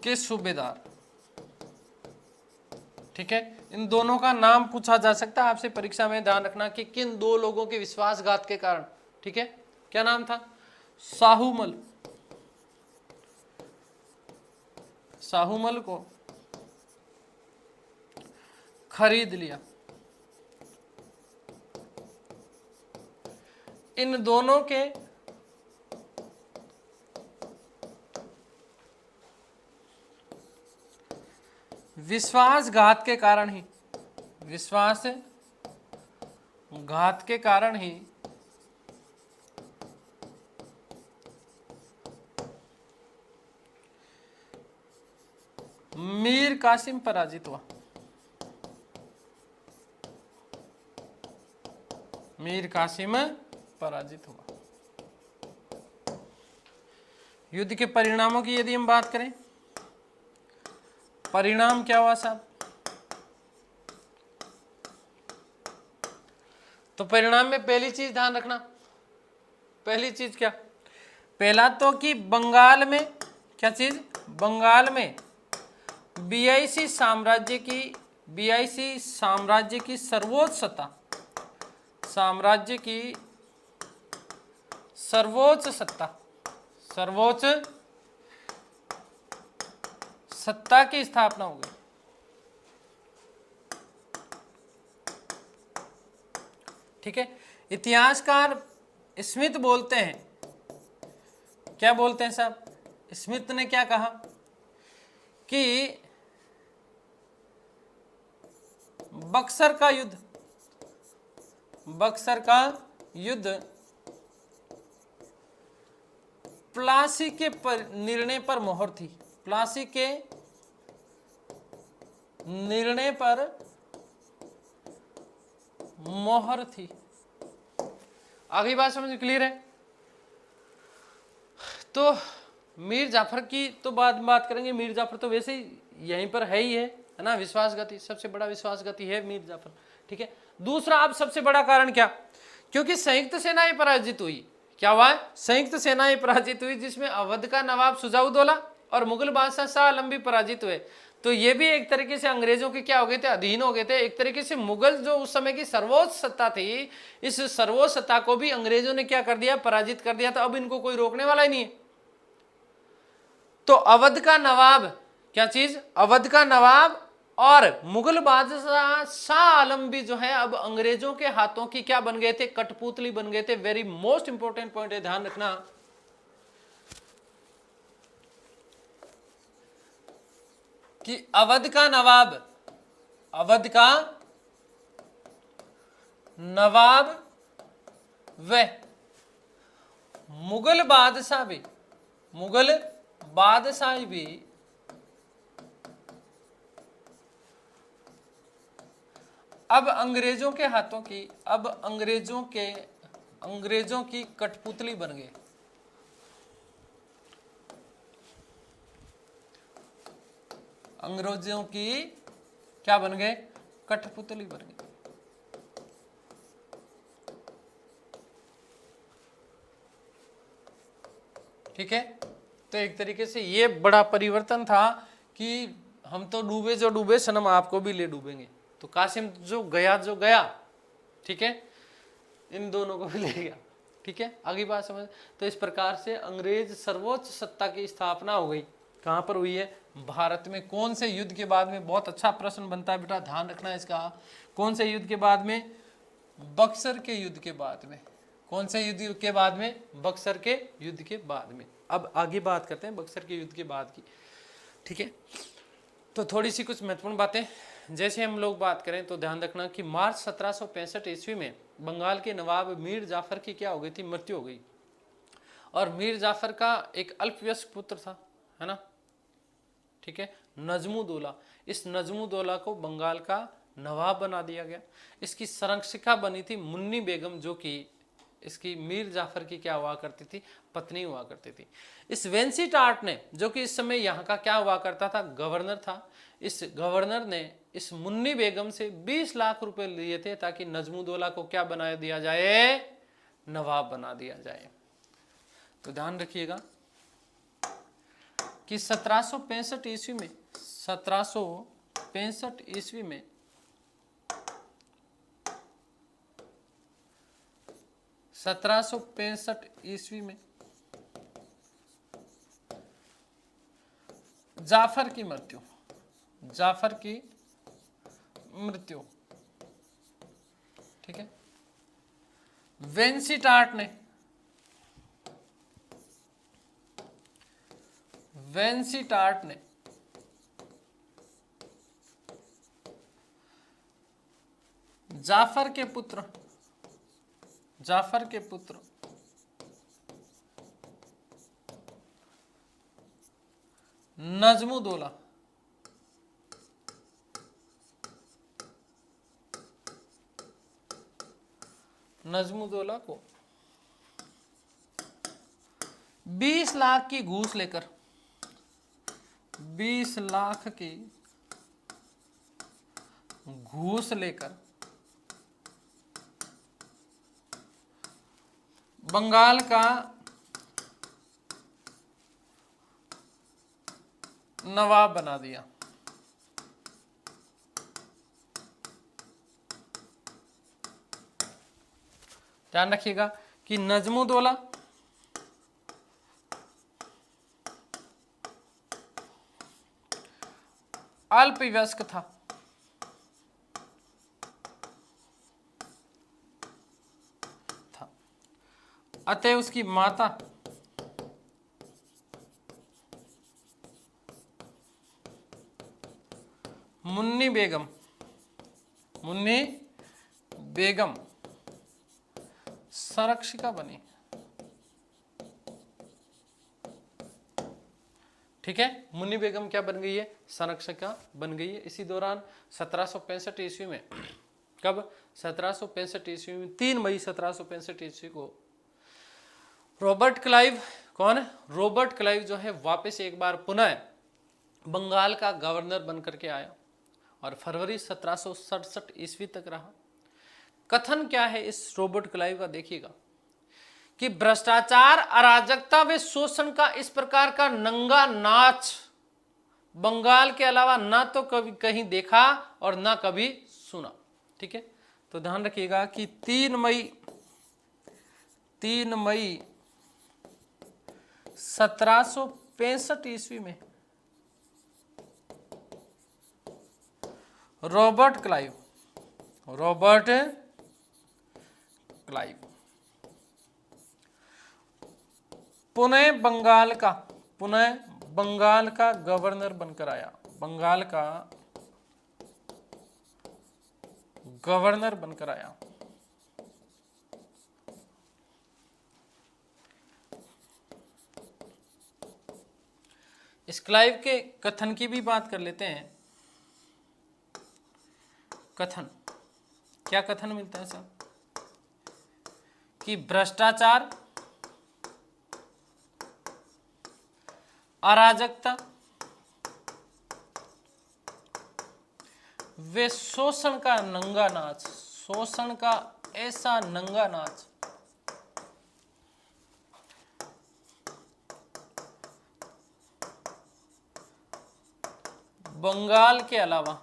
के सूबेदार। ठीक है, इन दोनों का नाम पूछा जा सकता है आपसे परीक्षा में, ध्यान रखना कि किन दो लोगों के विश्वासघात के कारण। ठीक है, क्या नाम था? शाहूमल। शाहूमल को खरीद लिया। इन दोनों के विश्वासघात के कारण ही, विश्वासघात के कारण ही मीर कासिम पराजित हुआ। मीर कासिम पराजित हुआ। युद्ध के परिणामों की यदि हम बात करें, परिणाम क्या हुआ साहब? तो परिणाम में पहली चीज ध्यान रखना, पहली चीज क्या? पहला तो कि बंगाल में क्या चीज? बंगाल में बीआईसी साम्राज्य की सर्वोच्च सत्ता, साम्राज्य की सर्वोच्च सत्ता की स्थापना हो गई। ठीक है, इतिहासकार स्मिथ बोलते हैं, क्या बोलते हैं साहब? स्मिथ ने क्या कहा कि बक्सर का युद्ध प्लासी के निर्णय पर मोहर थी। प्लासी के निर्णय पर मोहर थी। आगे बात समझ क्लियर है? तो मीर जाफर की तो बाद में बात करेंगे। मीर जाफर तो वैसे ही यहीं पर है ही है ना, विश्वासघाती, सबसे बड़ा विश्वासघाती है मीर जाफर। ठीक है, दूसरा अब सबसे बड़ा कारण क्या? क्योंकि संयुक्त सेनाएं पराजित हुई। क्या हुआ? संयुक्त सेनाएं पराजित हुई, जिसमें अवध का नवाब शुजाउद्दौला और मुगल बादशाह शाह आलम भी पराजित हुए। तो ये भी एक तरीके से अंग्रेजों के क्या हो गए थे? अधीन हो गए थे। एक तरीके से मुगल जो उस समय की सर्वोच्च सत्ता थी, इस सर्वोच्च सत्ता को भी अंग्रेजों ने क्या कर दिया? पराजित कर दिया था। अब इनको कोई रोकने वाला ही नहीं है। तो अवध का नवाब, क्या चीज? अवध का नवाब और मुगल बादशाह शाह आलम भी जो है अब अंग्रेजों के हाथों की क्या बन गए थे? कठपुतली बन गए थे। वेरी मोस्ट इंपॉर्टेंट पॉइंट है, ध्यान रखना। कि अवध का नवाब व मुगल बादशाह भी अब अंग्रेजों के हाथों की, अब अंग्रेजों की कठपुतली बन गए। अंग्रेजों की क्या बन गए? कठपुतली बन गए। ठीक है, तो एक तरीके से ये बड़ा परिवर्तन था कि हम तो डूबे जो डूबे, सनम आपको भी ले डूबेंगे। तो कासिम जो गया, ठीक है, इन दोनों को भी ले गया। ठीक है, आगे बात समझ। तो इस प्रकार से अंग्रेज सर्वोच्च सत्ता की स्थापना हो गई। कहां पर हुई है? भारत में। कौन से युद्ध के बाद में? बहुत अच्छा प्रश्न बनता है बेटा, ध्यान रखना इसका। कौन से युद्ध के बाद में? बक्सर के युद्ध के बाद में। कौन से युद्ध के बाद में? बक्सर के युद्ध के बाद में। अब आगे बात करते हैं बक्सर के युद्ध के बाद की। ठीक है, तो थोड़ी सी कुछ महत्वपूर्ण बातें जैसे हम लोग बात करें तो ध्यान रखना कि मार्च 1765 ईस्वी में बंगाल के नवाब मीर जाफर की क्या हो गई थी? मृत्यु हो गई। और मीर जाफर का एक अल्पवयस्क पुत्र था, है ना? ठीक है, नजमुद्दौला। इस नजमुद्दौला को बंगाल का नवाब बना दिया गया। इसकी संरक्षिका बनी थी मुन्नी बेगम, जो कि इसकी मीर जाफर की क्या हुआ करती थी? पत्नी हुआ करती थी। इस वेंसी टार्ट ने, जो कि इस समय यहाँ का क्या हुआ करता था? गवर्नर था। इस गवर्नर ने इस मुन्नी बेगम से 20 लाख रुपए लिए थे ताकि नजमुद्दौला को क्या बना दिया जाए? नवाब बना दिया जाए। तो ध्यान रखिएगा कि 1765 ईस्वी में 1765 ईस्वी में जाफर की मृत्यु, ठीक है। वेंसिटार्ट ने जाफर के पुत्र नजमुद्दौला को 20 लाख की घूस लेकर 20 लाख की घूस लेकर बंगाल का नवाब बना दिया। ध्यान रखिएगा कि नजमुद्दौला अल्पवयस्क था, अतः उसकी माता मुन्नी बेगम संरक्षिका बनी, ठीक है। मुन्नी बेगम क्या बन गई है? संरक्षिका बन गई है। इसी दौरान 1765 ईस्वी में, कब? 1765 ईस्वी में 3 मई 1765 ईस्वी को रॉबर्ट क्लाइव, कौन है? रॉबर्ट क्लाइव जो है वापस एक बार पुनः बंगाल का गवर्नर बनकर के आया और फरवरी 1767 ईस्वी तक रहा। कथन क्या है इस रॉबर्ट क्लाइव का? देखिएगा कि भ्रष्टाचार, अराजकता व शोषण का इस प्रकार का नंगा नाच बंगाल के अलावा ना तो कभी कहीं देखा और ना कभी सुना, ठीक है। तो ध्यान रखिएगा कि 3 मई 1765 ईस्वी में रॉबर्ट क्लाइव पुनः बंगाल का गवर्नर बनकर आया। बंगाल का गवर्नर बनकर आया। इस क्लाइव के कथन की भी बात कर लेते हैं। कथन, क्या कथन मिलता है सर? कि भ्रष्टाचार, अराजकता वे शोषण का नंगा नाच, शोषण का ऐसा नंगा नाच बंगाल के अलावा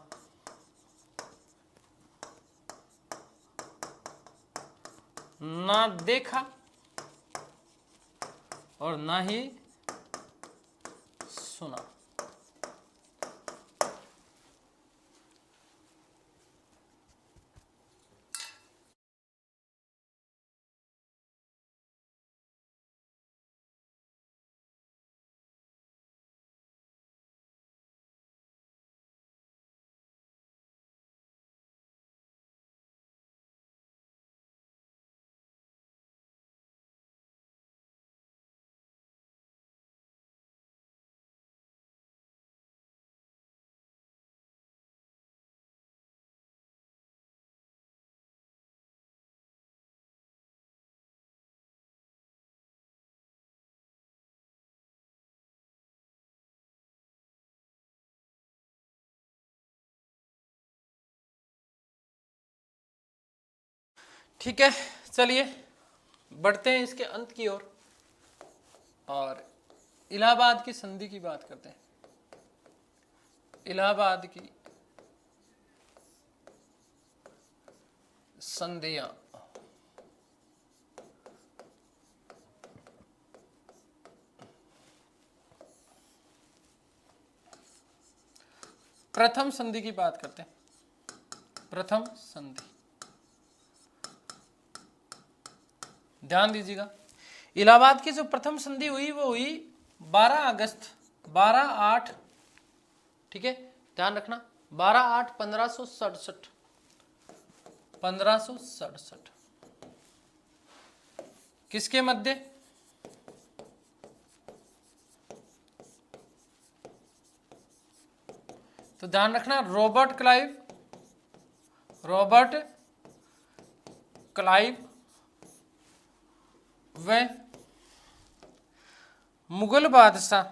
ना देखा और ना ही सुना। ठीक है, चलिए बढ़ते हैं इसके अंत की ओर। और इलाहाबाद की संधि की बात करते हैं। इलाहाबाद की संधियां, प्रथम संधि की बात करते हैं। प्रथम संधि, ध्यान दीजिएगा, इलाहाबाद की जो प्रथम संधि हुई वो हुई 12 अगस्त 12/8, ठीक है, ध्यान रखना 12/8/1567। 1567 किसके मध्य? तो ध्यान रखना रॉबर्ट क्लाइव व मुगल बादशाह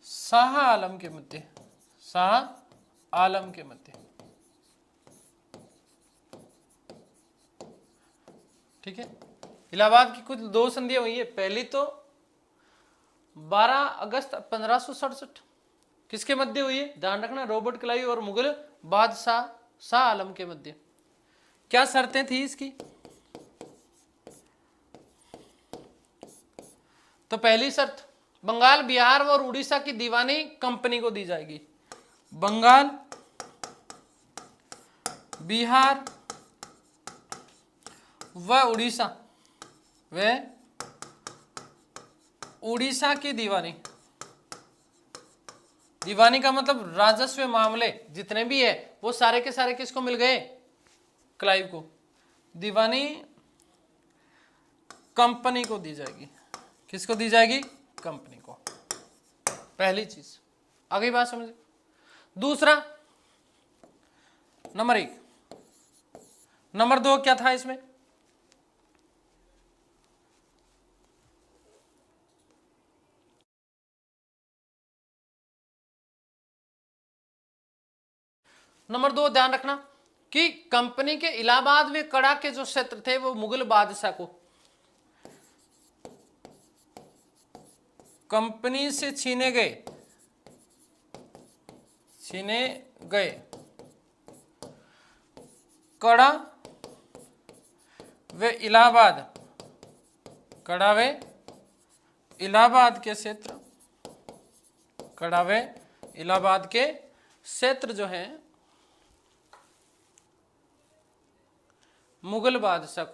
शाह आलम के मध्य, ठीक है। इलाहाबाद की कुछ 2 संधियां हुई है। पहली तो 12 अगस्त 1567 किसके मध्य हुई है? ध्यान रखना रॉबर्ट क्लाइव और मुगल बादशाह शाह आलम के मध्य। क्या शर्तें थी इसकी? तो पहली शर्त, बंगाल, बिहार और उड़ीसा की दीवानी कंपनी को दी जाएगी। बंगाल, बिहार व उड़ीसा की दीवानी का मतलब राजस्व मामले जितने भी है वो सारे के सारे किसको मिल गए? क्लाइव को। दीवानी कंपनी को दी जाएगी। किसको दी जाएगी? कंपनी को। पहली चीज, आगे बात समझे। दूसरा, नंबर 1। नंबर 2 क्या था इसमें? नंबर 2 ध्यान रखना कि कंपनी के इलाहाबाद में कड़ा के जो क्षेत्र थे वो मुगल बादशाह को कंपनी से छीने गए कड़ा व इलाहाबाद के क्षेत्र जो है मुगल बादशाह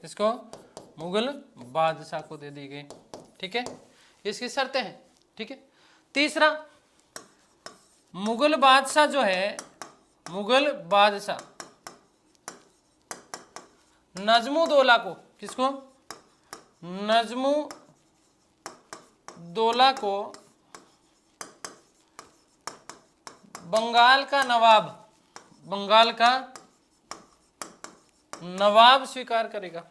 इसको मुगल बादशाह को दे दी गई। ठीक है, इसकी शर्तें हैं। ठीक है। तीसरा, मुगल बादशाह जो है, नजमुद्दौला को, किसको? नजमुद्दौला को बंगाल का नवाब स्वीकार करेगा।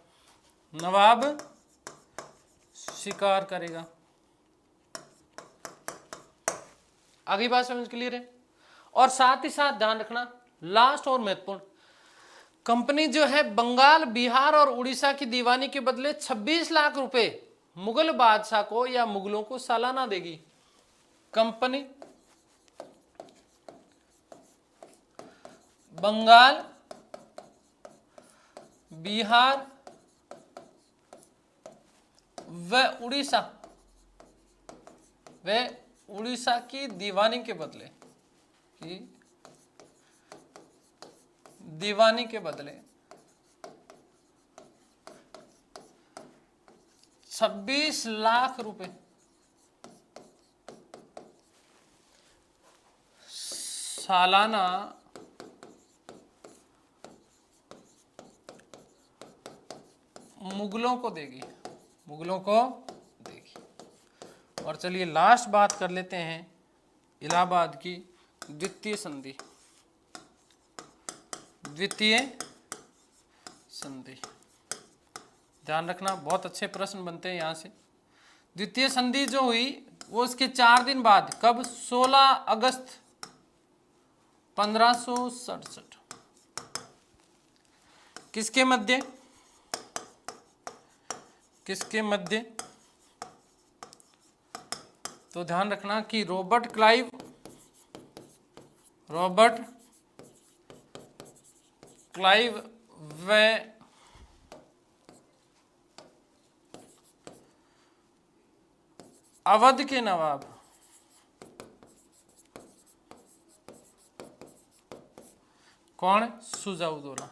आगे बात समझ क्लियर है। और साथ ही साथ ध्यान रखना, लास्ट और महत्वपूर्ण, कंपनी जो है बंगाल, बिहार और उड़ीसा की दीवानी के बदले 26 लाख रुपए मुगल बादशाह को या मुगलों को सालाना देगी। कंपनी बंगाल, बिहार व उड़ीसा की दीवानी के बदले 26 लाख रुपए सालाना मुगलों को देगी। और चलिए लास्ट बात कर लेते हैं इलाहाबाद की द्वितीय संधि। ध्यान रखना, बहुत अच्छे प्रश्न बनते हैं यहाँ से। द्वितीय संधि जो हुई वो उसके 4 दिन बाद, कब? 16 अगस्त 1567। किसके मध्य? किसके मध्य? तो ध्यान रखना कि रॉबर्ट क्लाइव व अवध के नवाब कौन? सुजाउद्दौला।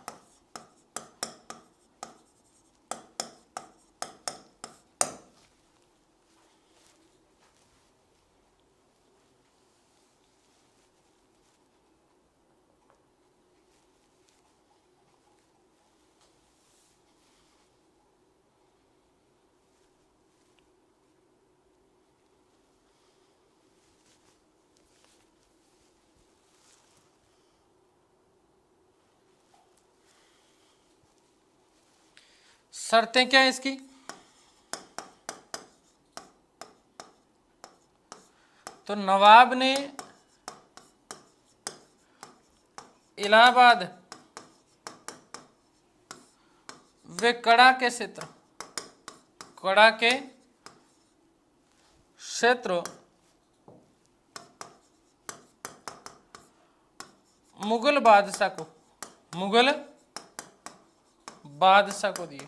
शर्तें क्या है इसकी? तो नवाब ने इलाहाबाद वे कड़ा के क्षेत्र मुगल बादशाह को दिए।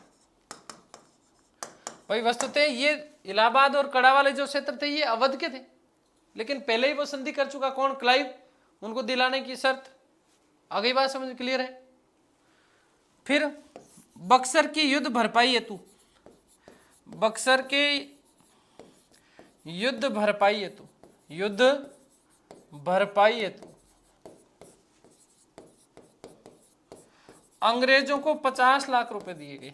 भाई वस्तुतः ये इलाहाबाद और कड़ा वाले जो क्षेत्र थे ये अवध के थे, लेकिन पहले ही वो संधि कर चुका कौन? क्लाइव। उनको दिलाने की शर्त। आगे बात समझ क्लियर है? फिर बक्सर की युद्ध भरपाई हेतु, बक्सर के युद्ध भरपाई हेतु अंग्रेजों को 50 लाख रुपए दिए गए।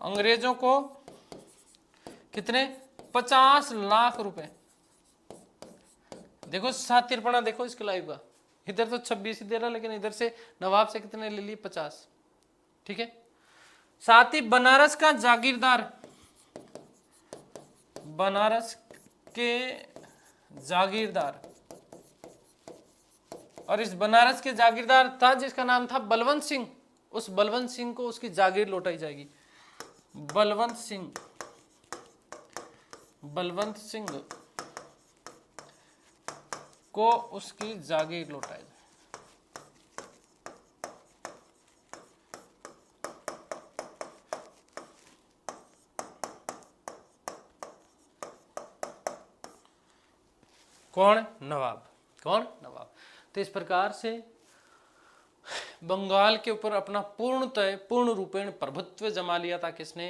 अंग्रेजों को कितने? 50 लाख रुपए। देखो सातिरपना देखो इसके लाइव का, इधर तो 26 ही दे रहा, लेकिन इधर से नवाब से कितने ले लिए? 50। ठीक है। साथ ही बनारस का जागीरदार, बनारस के जागीरदार, और इस बनारस के जागीरदार था जिसका नाम था बलवंत सिंह। उस बलवंत सिंह को उसकी जागीर लौटाई जाएगी। बलवंत सिंह को उसकी जागीर लौटाई जाए। कौन? नवाब। कौन? नवाब। तो इस प्रकार से बंगाल के ऊपर अपना पूर्ण रूपेण प्रभुत्व जमा लिया था किसने?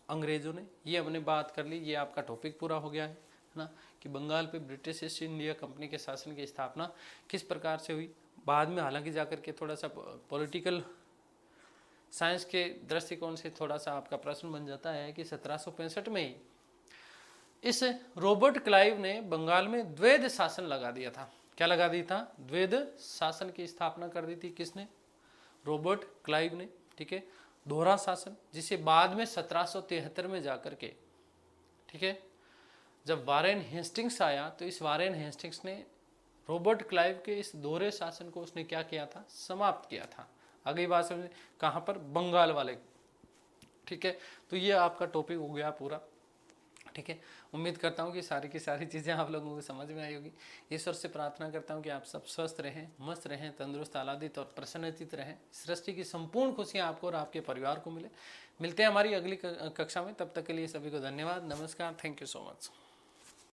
अंग्रेजों ने। ये हमने बात कर ली, ये आपका टॉपिक पूरा हो गया है ना, कि बंगाल पे ब्रिटिश ईस्ट इंडिया कंपनी के शासन की स्थापना किस प्रकार से हुई। बाद में हालांकि जाकर के थोड़ा सा पॉलिटिकल साइंस के दृष्टिकोण से थोड़ा सा आपका प्रश्न बन जाता है कि 1765 में ही इस रॉबर्ट क्लाइव ने बंगाल में द्वैध शासन लगा दिया था। क्या लगा दिया था? द्वैध शासन की स्थापना कर दी थी। किसने? रॉबर्ट क्लाइव ने। ठीक है। दोहरा शासन, जिसे बाद में 1773 में जाकर के, ठीक है, जब वारेन हेस्टिंग्स आया तो इस वारेन हेस्टिंग्स ने रॉबर्ट क्लाइव के इस दोहरे शासन को उसने क्या किया था? समाप्त किया था। आगे बात समझ, कहाँ पर? बंगाल वाले। ठीक है। तो ये आपका टॉपिक हो गया पूरा। ठीक है। उम्मीद करता हूँ कि सारी की सारी चीज़ें आप लोगों को समझ में आई होगी। ईश्वर से प्रार्थना करता हूँ कि आप सब स्वस्थ रहें, मस्त रहें, तंदुरुस्त, आह्लादित और प्रसन्नचित्त रहें। सृष्टि की संपूर्ण खुशियाँ आपको और आपके परिवार को मिले। मिलते हैं हमारी अगली कक्षा में। तब तक के लिए सभी को धन्यवाद, नमस्कार, थैंक यू सो मच।